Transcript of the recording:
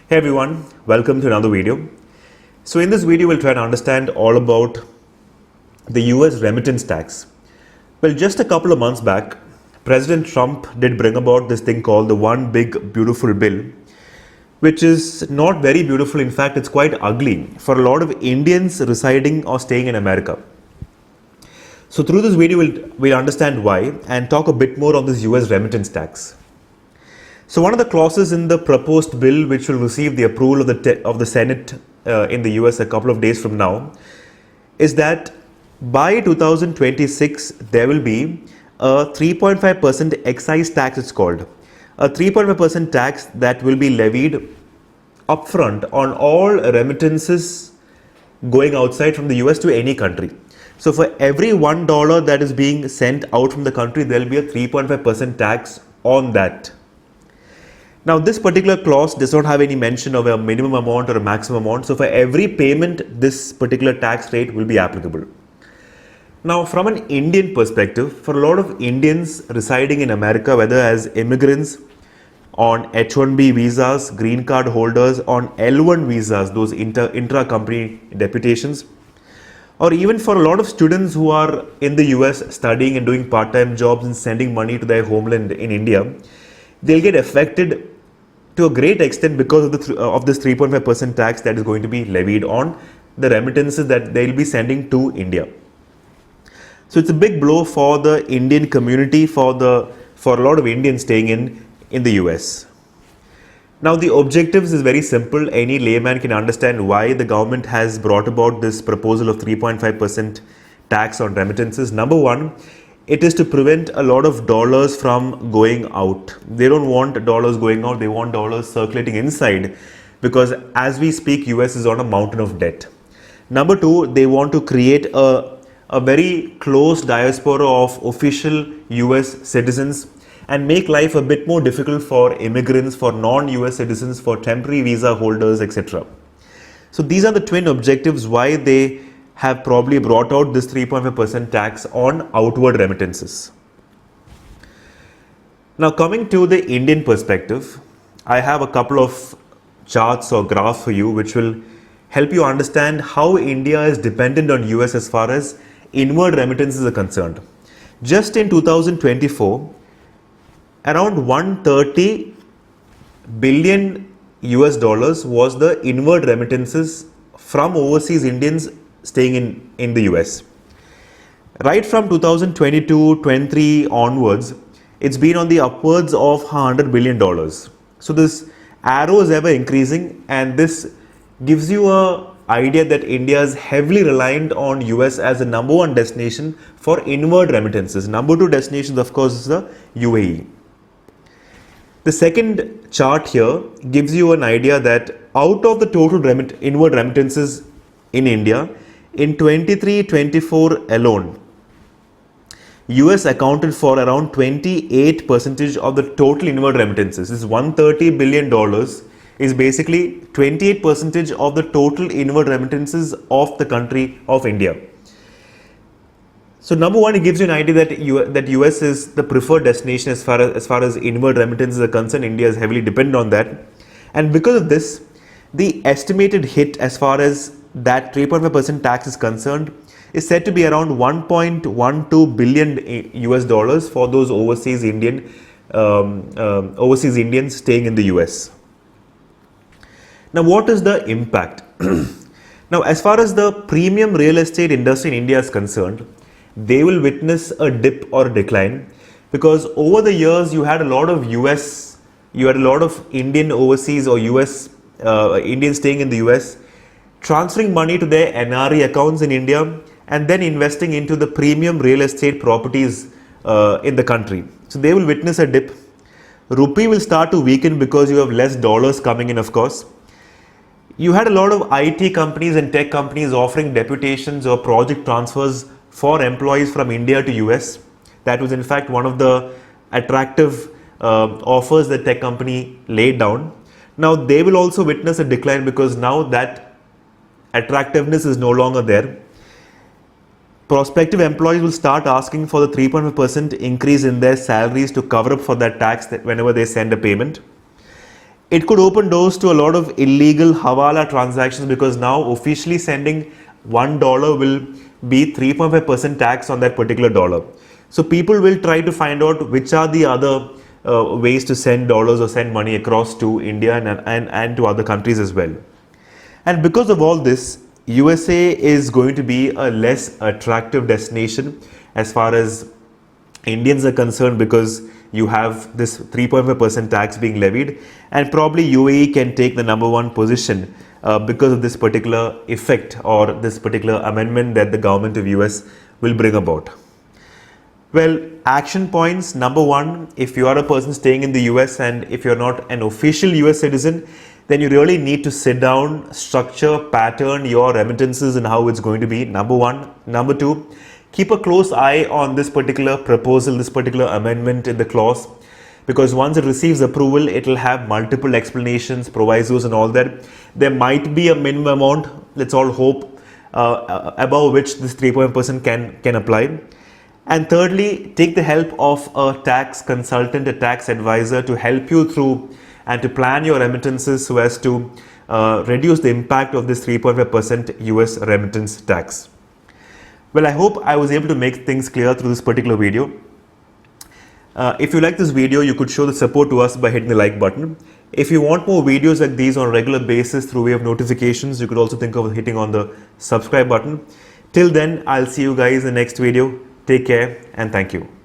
Hey everyone, welcome to another video. So in this video, we'll try to understand all about the US remittance tax. Well, just a couple of months back, President Trump did bring about this thing called the One Big Beautiful Bill, which is not very beautiful. In fact, it's quite ugly for a lot of Indians residing or staying in America. So through this video, we'll understand why and talk a bit more on this US remittance tax. So one of the clauses in the proposed bill, which will receive the approval of the Senate in the US a couple of days from now, is that by 2026 there will be a 3.5% excise tax. It's called a 3.5% tax that will be levied upfront on all remittances going outside from the US to any country. So for every $1 that is being sent out from the country, there will be a 3.5% tax on that. Now, this particular clause does not have any mention of a minimum amount or a maximum amount. So for every payment, this particular tax rate will be applicable. Now, from an Indian perspective, for a lot of Indians residing in America, whether as immigrants, on H-1B visas, green card holders, on L-1 visas, those intra-company deputations, or even for a lot of students who are in the US studying and doing part-time jobs and sending money to their homeland in India, they'll get affected to a great extent because of this 3.5% tax that is going to be levied on the remittances that they'll be sending to India. So it's a big blow for the Indian community, for a lot of Indians staying in the US. Now the objectives is very simple. Any layman can understand why the government has brought about this proposal of 3.5% tax on remittances. Number one, it is to prevent a lot of dollars from going out. They don't want dollars going out, they want dollars circulating inside, because as we speak, US is on a mountain of debt. Number two, they want to create a very close diaspora of official US citizens and make life a bit more difficult for immigrants, for non-US citizens, for temporary visa holders, etc. So these are the twin objectives why they have probably brought out this 3.5% tax on outward remittances. Now coming to the Indian perspective, I have a couple of charts or graphs for you which will help you understand how India is dependent on US as far as inward remittances are concerned. Just in 2024, around 130 billion US dollars was the inward remittances from overseas Indians staying in the US. Right from 2022-23 onwards, it's been on the upwards of $100 billion. So this arrow is ever increasing, and this gives you an idea that India is heavily reliant on US as the number one destination for inward remittances. Number two destination, of course, is the UAE. The second chart here gives you an idea that out of the total inward remittances in India, in 23-24 alone, US accounted for around 28% of the total inward remittances. This $130 billion is basically 28% of the total inward remittances of the country of India. So number one, it gives you an idea that US is the preferred destination as far as inward remittances are concerned. India is heavily dependent on that, and because of this, the estimated hit as far as that 3.5% tax is concerned is said to be around 1.12 billion US dollars for those overseas Indians staying in the US. Now, what is the impact? Now, as far as the premium real estate industry in India is concerned, they will witness a dip or a decline, because over the years you had a lot of Indian overseas or US Indians staying in the US transferring money to their NRE accounts in India and then investing into the premium real estate properties in the country. So they will witness a dip. Rupee will start to weaken because you have less dollars coming in, of course. You had a lot of IT companies and tech companies offering deputations or project transfers for employees from India to US. That was in fact one of the attractive offers that tech company laid down. Now they will also witness a decline because now that attractiveness is no longer there. Prospective employees will start asking for the 3.5% increase in their salaries to cover up for that tax that whenever they send a payment. It could open doors to a lot of illegal hawala transactions, because now officially sending $1 will be 3.5% tax on that particular dollar. So people will try to find out which are the other ways to send dollars or send money across to India and to other countries as well. And because of all this, USA is going to be a less attractive destination as far as Indians are concerned, because you have this 3.5% tax being levied, and probably UAE can take the number one position because of this particular effect or this particular amendment that the government of US will bring about. Well, action points. Number one, if you are a person staying in the US and if you're not an official US citizen, then you really need to sit down, structure, pattern your remittances and how it's going to be. Number one. Number two, keep a close eye on this particular proposal, this particular amendment in the clause, because once it receives approval, it will have multiple explanations, provisos and all that. There might be a minimum amount, let's all hope, above which this 3% can apply. And thirdly, take the help of a tax consultant, a tax advisor to help you through and to plan your remittances so as to reduce the impact of this 3.5% US remittance tax. Well, I hope I was able to make things clear through this particular video. If you like this video, you could show the support to us by hitting the like button. If you want more videos like these on a regular basis through way of notifications, you could also think of hitting on the subscribe button. Till then, I'll see you guys in the next video. Take care and thank you.